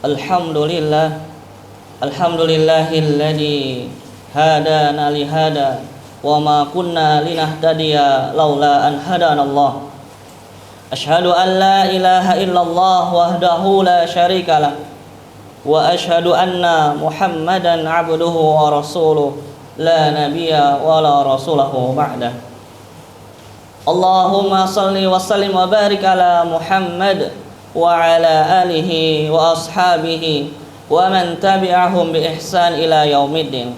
Alhamdulillah, alhamdulillahilladzi hadana li hada wa ma kunna linahtadiya laula an hadanallah. Asyhadu an la ilaha illallah wahdahu la syarikalah wa asyhadu anna Muhammadan abduhu wa rasuluh la nabiyya wa la rasulahu ba'dah. Allahumma salli wa sallim wa barik ala Muhammad wa ala alihi wa ashabihi wa man tabi'ahum bi ihsan ila yaumiddin.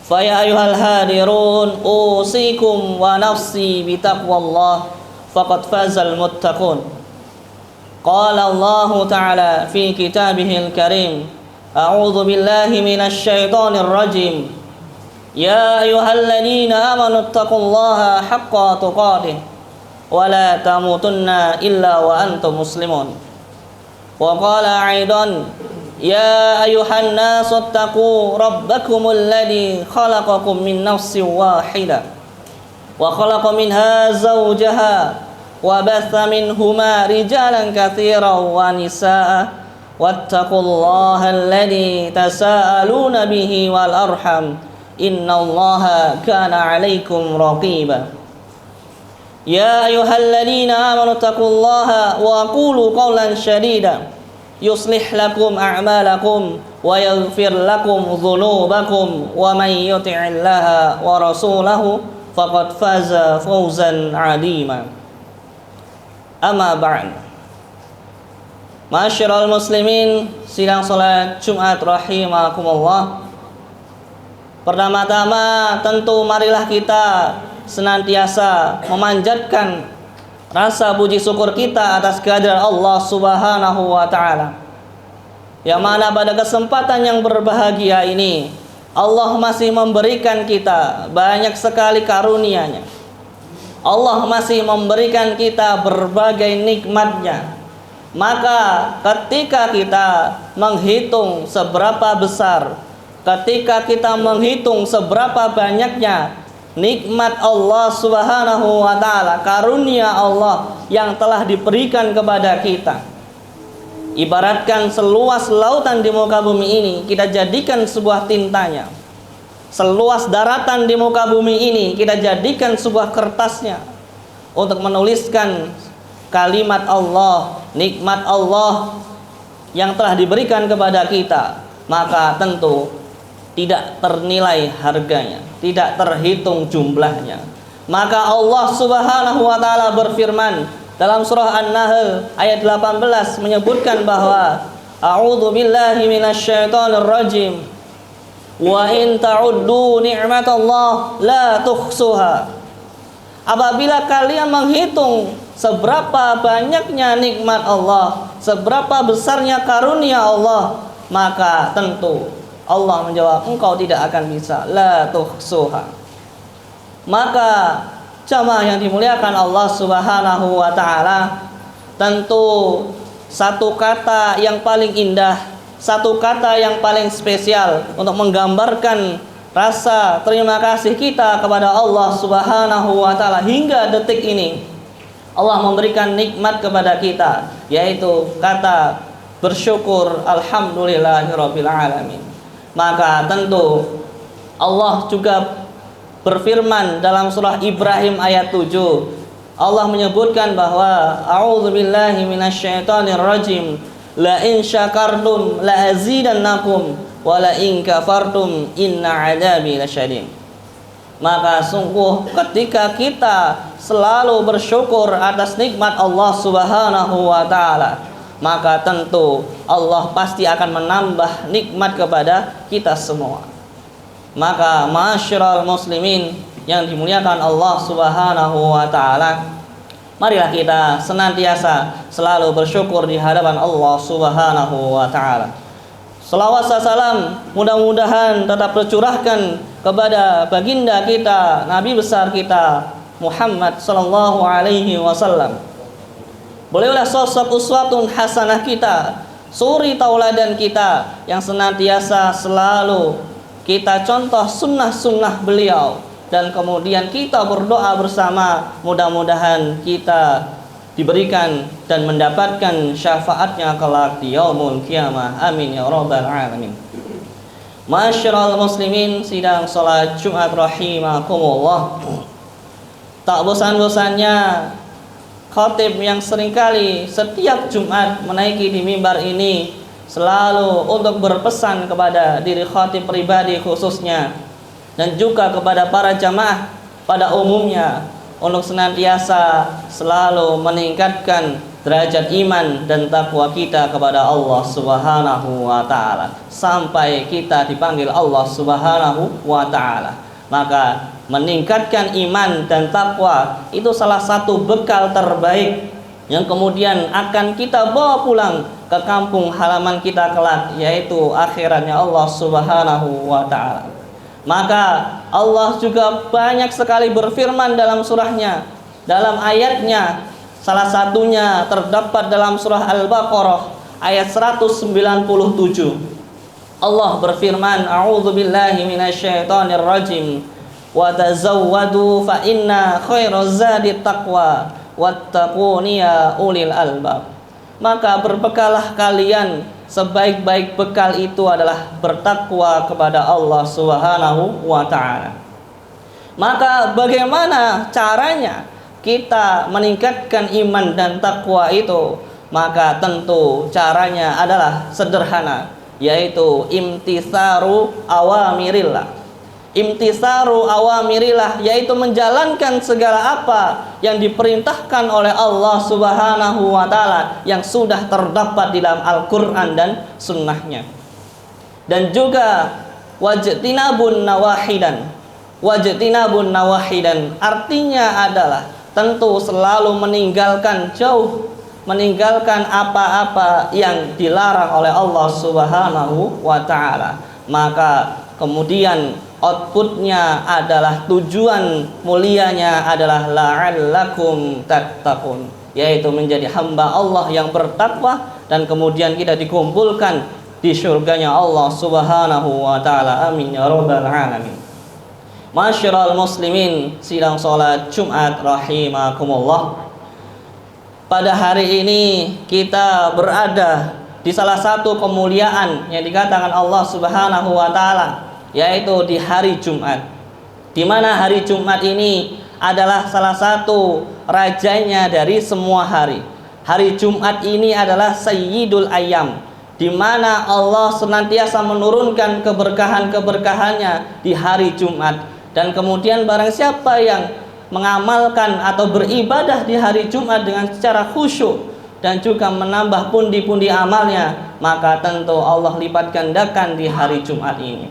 Fa ya ayyuhal hadirun usikum wa nafsi bi taqwallah faqad fazal muttaqun. Qala Allah ta'ala fi kitabihil karim, a'udzu billahi minasy syaithanir rajim. Ya ayyuhalladzina amanu taqullaha haqqa tuqatih wa la tamutunna illa wa antum muslimun. Wa qala aidan, ya ayyuhan nasu taqu rabbakumul ladzi khalaqakum min nafsin wahidah wa khalaqa minha zawjaha wa batha minhuma rijalan katsiran wa nisaa wattaqullaha alladzi tasaaluna bihi wal arham innallaha kana 'alaikum raqiba. Ya ayyuhalladzina amanu taqullaha wa qulu qawlan shadida yuslih lakum a'malakum wa yaghfir lakum dhunubakum wa may yuti'illaha wa rasulahu faqad faza fawzan 'azima. Amma ba'd. Ma'asyiral muslimin, sidang salat Jumat rahimakumullah. Pertama-tama tentu marilah kita senantiasa memanjatkan rasa puji syukur kita atas kehadiran Allah Subhanahu wa taala. Yang mana pada kesempatan yang berbahagia ini Allah masih memberikan kita banyak sekali karunia-Nya. Allah masih memberikan kita berbagai nikmat-Nya. Maka ketika kita menghitung seberapa besar, ketika kita menghitung seberapa banyaknya nikmat Allah Subhanahu wa taala, karunia Allah yang telah diberikan kepada kita, ibaratkan seluas lautan di muka bumi ini kita jadikan sebuah tintanya, seluas daratan di muka bumi ini kita jadikan sebuah kertasnya untuk menuliskan kalimat Allah, nikmat Allah yang telah diberikan kepada kita, maka tentu tidak ternilai harganya, tidak terhitung jumlahnya. Maka Allah Subhanahu wa taala berfirman dalam surah An-Nahl ayat 18 menyebutkan bahwa a'udzu billahi minasy syaithanir rajim wa in ta'uddu ni'matallah la tuhsuha. Apabila kalian menghitung seberapa banyaknya nikmat Allah, seberapa besarnya karunia Allah, maka tentu Allah menjawab, engkau tidak akan bisa, la tuhsuha. Maka jamaah yang dimuliakan Allah Subhanahu wa taala, tentu satu kata yang paling indah, satu kata yang paling spesial untuk menggambarkan rasa terima kasih kita kepada Allah Subhanahu wa taala hingga detik ini. Allah memberikan nikmat kepada kita, yaitu kata bersyukur alhamdulillahirabbil alamin. Maka tentu Allah juga berfirman dalam surah Ibrahim ayat 7. Allah menyebutkan bahwa a'udzu billahi minasyaitonir rajim la in syakartum la azidannakum wa la in kafartum inna 'adzabi lasyadid. Maka sungguh ketika kita selalu bersyukur atas nikmat Allah Subhanahu wa taala, maka tentu Allah pasti akan menambah nikmat kepada kita semua. Maka ma'asyiral muslimin yang dimuliakan Allah Subhanahu wa taala, marilah kita senantiasa selalu bersyukur di hadapan Allah Subhanahu wa taala. Selawat salam mudah-mudahan tetap tercurahkan kepada baginda kita, nabi besar kita Muhammad sallallahu alaihi wasallam. Bolehlah sosok uswatun hasanah kita, suri tauladan kita yang senantiasa selalu kita contoh sunnah-sunnah beliau, dan kemudian kita berdoa bersama mudah-mudahan kita diberikan dan mendapatkan syafaatnya kelak di yaumul qiyamah. Amin ya rabbal alamin. Masyiral muslimin, sidang salat Jumat rahimakumullah. Tak bosan-bosannya khatib yang seringkali setiap Jumat menaiki di mimbar ini selalu untuk berpesan kepada diri khatib pribadi khususnya dan juga kepada para jamaah pada umumnya untuk senantiasa selalu meningkatkan derajat iman dan takwa kita kepada Allah Subhanahu wa taala sampai kita dipanggil Allah Subhanahu wa taala. Maka meningkatkan iman dan takwa itu salah satu bekal terbaik yang kemudian akan kita bawa pulang ke kampung halaman kita kelak, yaitu akhiratnya Allah Subhanahu wa taala. Maka Allah juga banyak sekali berfirman dalam surahnya, dalam ayatnya. Salah satunya terdapat dalam surah Al-Baqarah ayat 197. Allah berfirman, a'udzubillahi minasyaitonir rajim, wa tazawwadu fa inna khairaz zadi taqwa wattaquni ya ulil albab. Maka berbekalah kalian, sebaik-baik bekal itu adalah bertakwa kepada Allah Subhanahu wa taala. Maka bagaimana caranya kita meningkatkan iman dan takwa itu? Maka tentu caranya adalah sederhana, yaitu imtisaru awamirillah. Imtisaru awamirillah, yaitu menjalankan segala apa yang diperintahkan oleh Allah Subhanahu wa taala yang sudah terdapat di dalam Al-Qur'an dan sunnahnya. Dan juga wajtinabun nawahidan. Wajtinabun nawahidan artinya adalah tentu selalu meninggalkan apa-apa yang dilarang oleh Allah Subhanahu wa taala. Maka kemudian outputnya adalah, tujuan mulianya adalah la'allakum tattaqun, yaitu menjadi hamba Allah yang bertakwa dan kemudian kita dikumpulkan di surganya Allah Subhanahu wa taala. Amin ya rabbal alamin. Masyiral muslimin, sidang salat Jumat rahimakumullah. Pada hari ini kita berada di salah satu kemuliaan yang dikatakan Allah Subhanahu wa taala, yaitu di hari Jumat, di mana hari Jumat ini adalah salah satu rajanya dari semua hari. Hari Jumat ini adalah Sayyidul Ayyam, di mana Allah senantiasa menurunkan keberkahan-keberkahannya di hari Jumat. Dan kemudian barang siapa yang mengamalkan atau beribadah di hari Jumat dengan secara khusyuk dan juga menambah pundi-pundi amalnya, maka tentu Allah lipat gandakan di hari Jumat ini.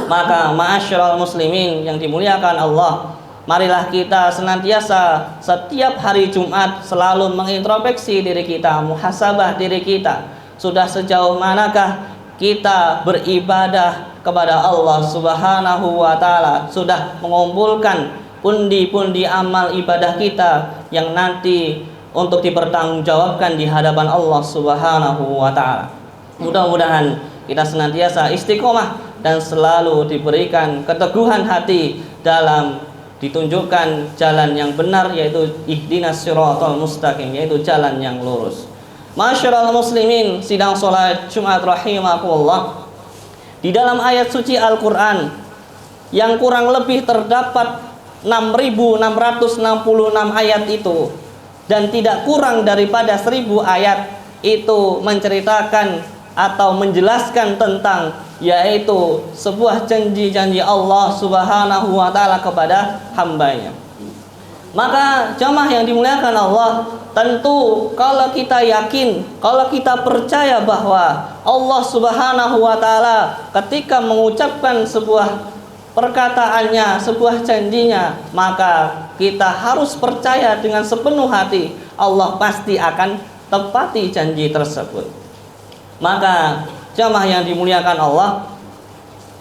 Maka ma'asyiral muslimin yang dimuliakan Allah, marilah kita senantiasa setiap hari Jumat selalu mengintrospeksi diri kita, muhasabah diri kita. Sudah sejauh manakah kita beribadah kepada Allah Subhanahu wa taala? Sudah mengumpulkan pundi-pundi amal ibadah kita yang nanti untuk dipertanggungjawabkan di hadapan Allah Subhanahu wa taala. Mudah-mudahan kita senantiasa istiqomah dan selalu diberikan keteguhan hati dalam ditunjukkan jalan yang benar, yaitu ihdinas siratal mustaqim, yaitu jalan yang lurus. Masyiral muslimin, sidang salat Jumat rahimakumullah. Di dalam ayat suci Al-Qur'an yang kurang lebih terdapat 6.666 ayat itu, dan tidak kurang daripada 1.000 ayat itu menceritakan atau menjelaskan tentang, yaitu sebuah janji-janji Allah Subhanahu wa taala kepada hambanya. Maka jamaah yang dimuliakan Allah, tentu kalau kita yakin, kalau kita percaya bahwa Allah Subhanahu wa taala ketika mengucapkan sebuah perkataannya, sebuah janjinya, maka kita harus percaya dengan sepenuh hati Allah pasti akan tepati janji tersebut. Maka jamaah yang dimuliakan Allah,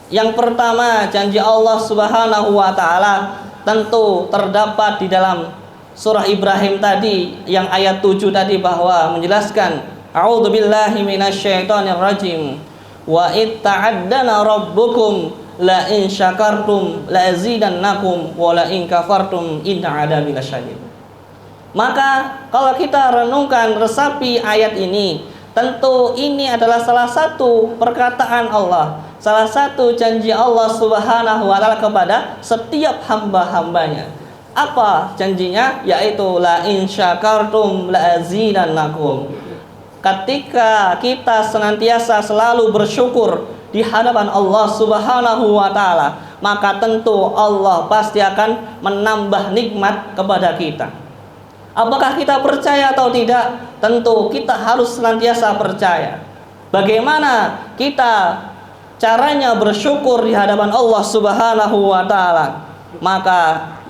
yang pertama janji Allah Subhanahu wa taala tentu terdapat di dalam surah Ibrahim tadi yang ayat 7 tadi, bahwa menjelaskan a'udzubillahi minasyaitonir rajim wa itta'addana rabbukum la in syakartum la azidannakum wa la in kafartum inna adabi lasyadid. Maka kalau kita renungkan, resapi ayat ini, tentu ini adalah salah satu perkataan Allah, salah satu janji Allah Subhanahu wa taala kepada setiap hamba-hambanya. Apa janjinya? Yaitu la in syakartum la azidannakum. Ketika kita senantiasa selalu bersyukur di hadapan Allah Subhanahu wa taala, maka tentu Allah pasti akan menambah nikmat kepada kita. Apakah kita percaya atau tidak? Tentu kita harus senantiasa percaya. Bagaimana kita caranya bersyukur di hadapan Allah Subhanahu wa taala? Maka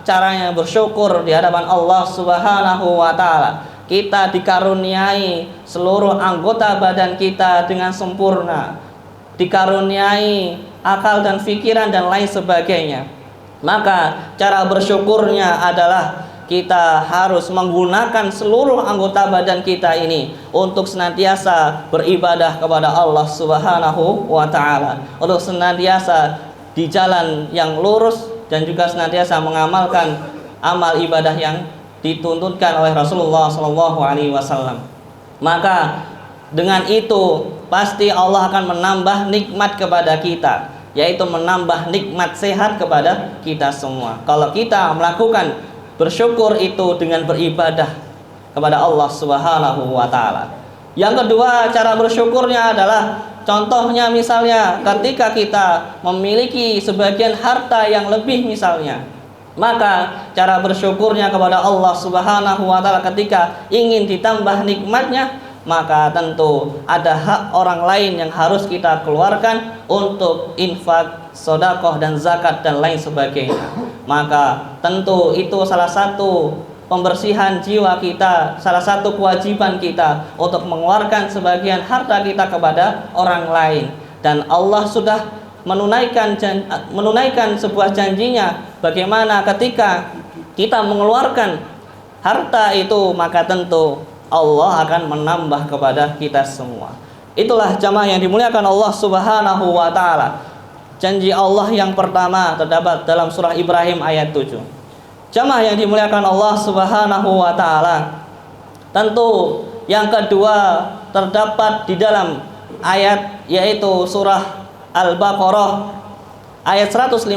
caranya bersyukur di hadapan Allah Subhanahu wa taala, kita dikaruniai seluruh anggota badan kita dengan sempurna, dikaruniai akal dan pikiran dan lain sebagainya. Maka cara bersyukurnya adalah kita harus menggunakan seluruh anggota badan kita ini untuk senantiasa beribadah kepada Allah Subhanahu wa taala, untuk senantiasa di jalan yang lurus dan juga senantiasa mengamalkan amal ibadah yang dituntutkan oleh Rasulullah SAW. Maka dengan itu pasti Allah akan menambah nikmat kepada kita, yaitu menambah nikmat sehat kepada kita semua. Kalau kita melakukan bersyukur itu dengan beribadah kepada Allah Subhanahu wa taala. Yang kedua, cara bersyukurnya adalah contohnya misalnya ketika kita memiliki sebagian harta yang lebih misalnya, maka cara bersyukurnya kepada Allah Subhanahu wa taala ketika ingin ditambah nikmatnya, maka tentu ada hak orang lain yang harus kita keluarkan untuk infak, sedekah dan zakat dan lain sebagainya. Maka tentu itu salah satu pembersihan jiwa kita, salah satu kewajiban kita untuk mengeluarkan sebagian harta kita kepada orang lain. Dan Allah sudah menunaikan sebuah janjinya, bagaimana ketika kita mengeluarkan harta itu, maka tentu Allah akan menambah kepada kita semua. Itulah jamaah yang dimuliakan Allah Subhanahu wa taala. Janji Allah yang pertama terdapat dalam surah Ibrahim ayat 7. Jamaah yang dimuliakan Allah Subhanahu wa taala, tentu yang kedua terdapat di dalam ayat, yaitu surah Al-Baqarah ayat 152.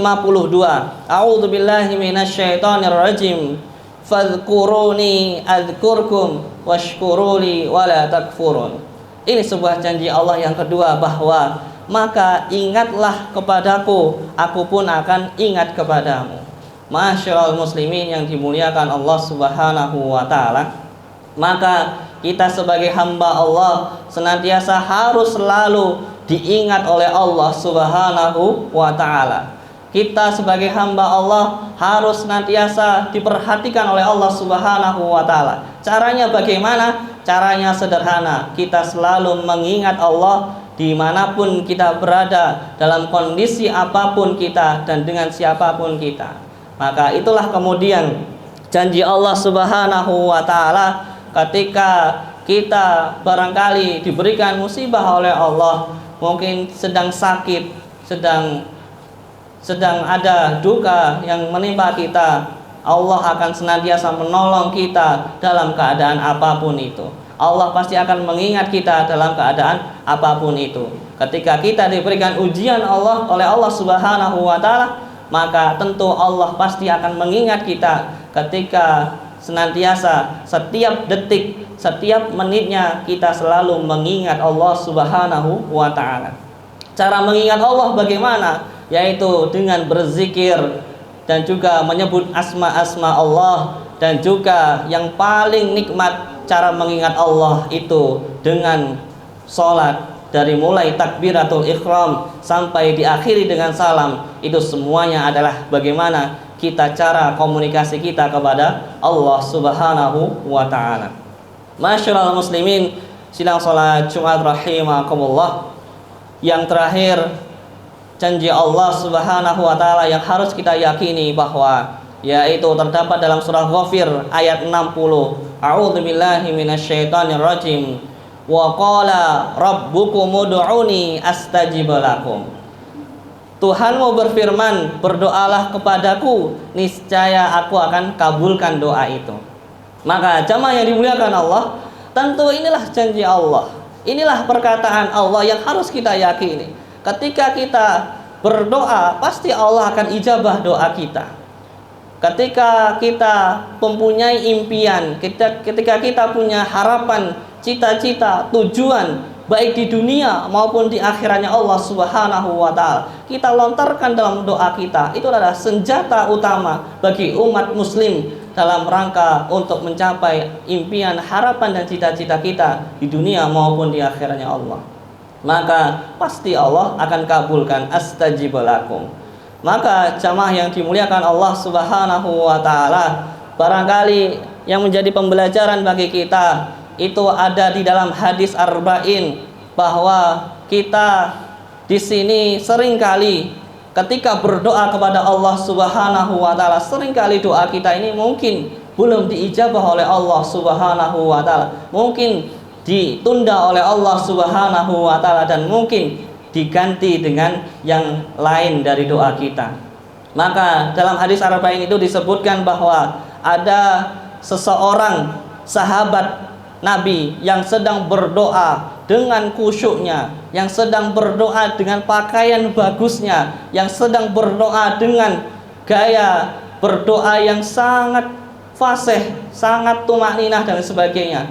A'udzubillahi minasyaitonirrajim. Fadhkuruni adzkurkum washkuruli wala takfurun. Ini sebuah janji Allah yang kedua, bahwa maka ingatlah kepadaku, aku pun akan ingat kepadamu. Masyaallah muslimin yang dimuliakan Allah Subhanahu wa taala, maka kita sebagai hamba Allah senantiasa harus selalu diingat oleh Allah Subhanahu wa taala. Kita sebagai hamba Allah harus senantiasa diperhatikan oleh Allah Subhanahu wa taala. Caranya bagaimana? Caranya sederhana. Kita selalu mengingat Allah dimanapun kita berada, dalam kondisi apapun kita dan dengan siapapun kita. Maka itulah kemudian janji Allah Subhanahu wa taala ketika kita barangkali diberikan musibah oleh Allah, mungkin sedang sakit, sedang ada duka yang menimpa kita, Allah akan senantiasa menolong kita dalam keadaan apapun itu. Allah pasti akan mengingat kita dalam keadaan apapun itu. Ketika kita diberikan ujian oleh Allah Subhanahu wa taala, maka tentu Allah pasti akan mengingat kita ketika senantiasa setiap detik, setiap menitnya kita selalu mengingat Allah Subhanahu wa taala. Cara mengingat Allah bagaimana? Yaitu dengan berzikir dan juga menyebut asma-asma Allah, dan juga yang paling nikmat cara mengingat Allah itu dengan sholat, dari mulai takbiratul ihram sampai diakhiri dengan salam. Itu semuanya adalah bagaimana kita cara komunikasi kita kepada Allah Subhanahu wa ta'ala. Masyaallah muslimin, sidang sholat Jumat rahimakumullah. Yang terakhir, janji Allah Subhanahu wa ta'ala yang harus kita yakini bahwa yaitu terdapat dalam surah Ghafir ayat 60. A'udzubillahi minasyaitonirrajim. Wa qala rabbukum ud'uni astajib lakum. Tuhanmu berfirman, berdoalah kepadaku, niscaya aku akan kabulkan doa itu. Maka jamaah yang dimuliakan Allah, tentu inilah janji Allah. Inilah perkataan Allah yang harus kita yakini. Ketika kita berdoa, pasti Allah akan ijabah doa kita. Ketika kita mempunyai impian, ketika kita punya harapan, cita-cita, tujuan, baik di dunia maupun di akhiratnya Allah Subhanahu wa Ta'ala, kita lontarkan dalam doa kita. Itu adalah senjata utama bagi umat Muslim dalam rangka untuk mencapai impian, harapan, dan cita-cita kita di dunia maupun di akhiratnya Allah. Maka pasti Allah akan kabulkan. Astajib lakum. Maka jamaah yang dimuliakan Allah Subhanahu wa Ta'ala, barangkali yang menjadi pembelajaran bagi kita itu ada di dalam hadis arba'in, bahwa kita di sini seringkali ketika berdoa kepada Allah Subhanahu wa Ta'ala, seringkali doa kita ini mungkin belum diijabah oleh Allah Subhanahu wa Ta'ala, mungkin ditunda oleh Allah Subhanahu wa Ta'ala, dan mungkin diganti dengan yang lain dari doa kita. Maka dalam hadis arba'in itu disebutkan bahwa ada seseorang sahabat Nabi yang sedang berdoa dengan khusyuknya, yang sedang berdoa dengan pakaian bagusnya, yang sedang berdoa dengan gaya berdoa yang sangat fasih, sangat tumakninah dan sebagainya.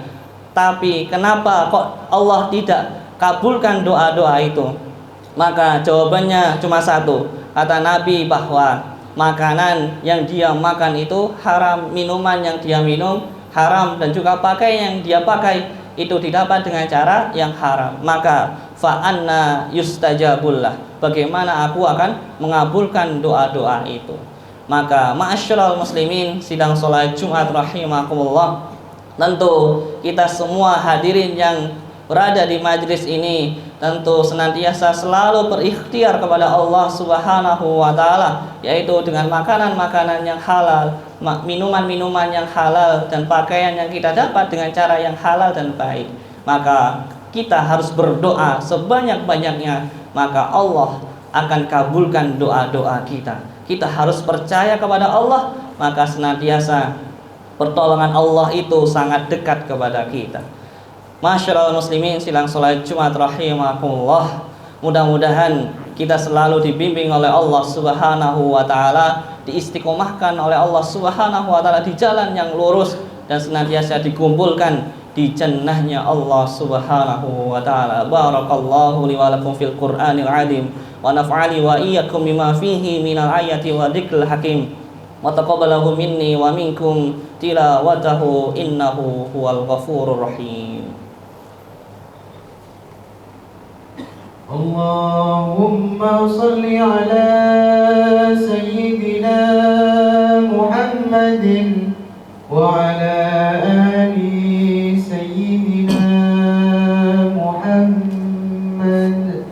Tapi kenapa kok Allah tidak kabulkan doa-doa itu? Maka jawabannya cuma satu. Kata Nabi bahwa makanan yang dia makan itu haram, minuman yang dia minum haram, dan juga pakaian yang dia pakai itu didapat dengan cara yang haram. Maka fa'anna yustajabullah, bagaimana aku akan mengabulkan doa-doa itu? Maka ma'asyiral muslimin sidang salat Jumat rahimakumullah, tentu kita semua hadirin yang berada di majlis ini tentu senantiasa selalu berikhtiar kepada Allah Subhanahu wa Ta'ala, yaitu dengan makanan-makanan yang halal, minuman-minuman yang halal, dan pakaian yang kita dapat dengan cara yang halal dan baik. Maka kita harus berdoa sebanyak-banyaknya, maka Allah akan kabulkan doa-doa kita. Kita harus percaya kepada Allah, maka senantiasa pertolongan Allah itu sangat dekat kepada kita. Masyaallah muslimin silang salat Jumat rahimakumullah, mudah-mudahan kita selalu dibimbing oleh Allah Subhanahu wa Ta'ala, diistiqomahkan oleh Allah Subhanahu wa Ta'ala di jalan yang lurus, dan senantiasa dikumpulkan di jannahnya Allah Subhanahu wa Ta'ala. Barakallahu li wa lakum fil Qur'anil azim, wa naf'ali wa iyyakum bima fihi minal ayati wa dzikril hakim, wa taqabbalahu minni wa minkum tilawatahu innahu huwal ghafurur rahim. Allahumma salli ala sayyidina Muhammadin wa ala ali sayyidina Muhammad.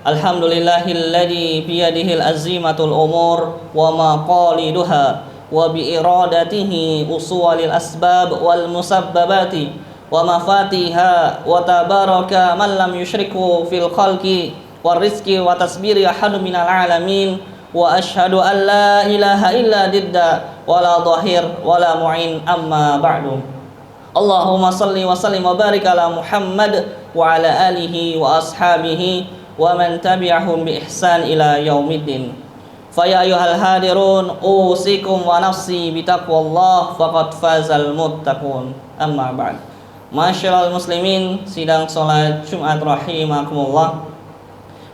Alhamdulillahilladzi biyadihil azimatul umur wa maqaliduha wa bi iradatihi usulil asbab wal musabbabati wa mafatiha, wa tabaraka man lam yushriku fil khalqi war rizqi wa tasbiri ahadu minal alamin, wa ashhadu an la ilaha illa didda wa la dhahir wa la mu'in, amma ba'du. Allahumma salli wa sallim wa barik ala Muhammad wa ala alihi wa ashabihi wa man tabi'ahum bi ihsan ila yaumiddin. Faya ayyuhal hadirun usikum wa nafsi bitaqwallah faqad fazal muttaqun, amma ba'd. Masyaallah muslimin sidang salat Jumat rahimakumullah,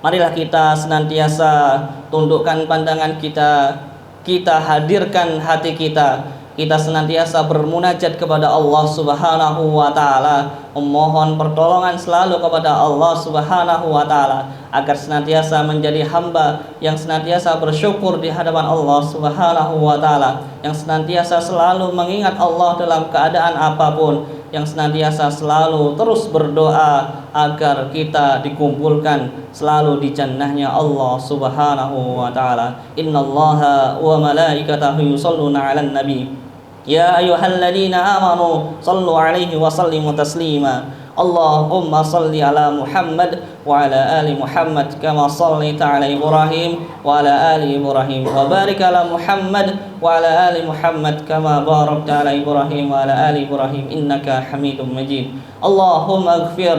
marilah kita senantiasa tundukkan pandangan kita, kita hadirkan hati kita, kita senantiasa bermunajat kepada Allah Subhanahu wa Ta'ala, memohon pertolongan selalu kepada Allah Subhanahu wa Ta'ala agar senantiasa menjadi hamba yang senantiasa bersyukur di hadapan Allah Subhanahu wa Ta'ala, yang senantiasa selalu mengingat Allah dalam keadaan apapun, yang senantiasa selalu terus berdoa agar kita dikumpulkan selalu di jannahnya Allah Subhanahu wa Ta'ala. Innallaha wa malaikatahu yusholluna 'alan nabi ya ayyuhalladzina amanu shallu 'alaihi wa sallimu taslima. اللهم صل على محمد وعلى آل محمد كما صليت على إبراهيم وعلى آل إبراهيم وبارك على محمد وعلى آل محمد كما باركت على إبراهيم وعلى آل إبراهيم إنك حميد مجيد اللهم اغفر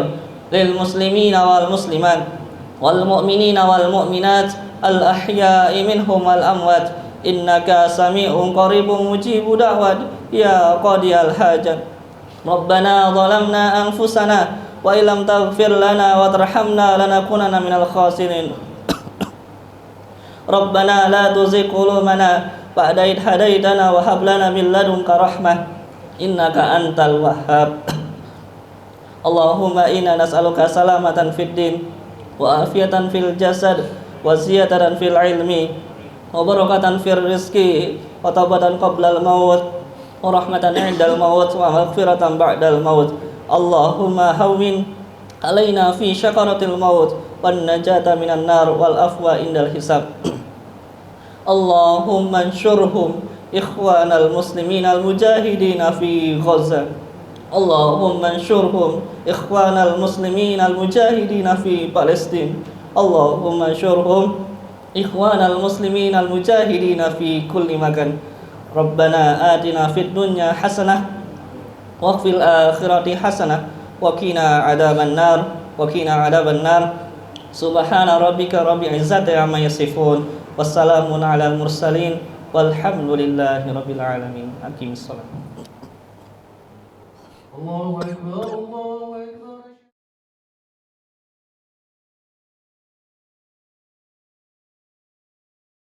للمسلمين والمسلمات والمؤمنين والمؤمنات الأحياء منهم والأموات إنك سميع قريب مجيب دعوات يا قاضي الحاجات ربنا ظلمنا أنفسنا وإن لم تغفر لنا وترحمنا لنكونن من الخاسرين ربنا لا تزغ قلوبنا بعد إذ هديتنا وهب لنا من لدنك رحمة إنك أنت الوهاب اللهم إنا نسألك سلامة في الدين وعافية في الجسد وزيادة في العلم وبركة في الرزق وتوبة قبل الموت ورحمة عند الموت ومغفرة بعد الموت اللهم هون علينا في شكرة الموت والنجاة من النار والعفو عند الحساب اللهم انشرهم إخوان المسلمين المجاهدين في غزة اللهم انشرهم إخوان المسلمين المجاهدين في فلسطين اللهم انشرهم إخوان المسلمين المجاهدين في كل مكان ربنا آتنا في الدنيا حسنة وفي الآخرة حسنة وقنا عذاب النار سبحان ربك رب العزة عما يصفون والسلام على المرسلين والحمد لله رب العالمين أقم الصلاة الله أكبر الله أكبر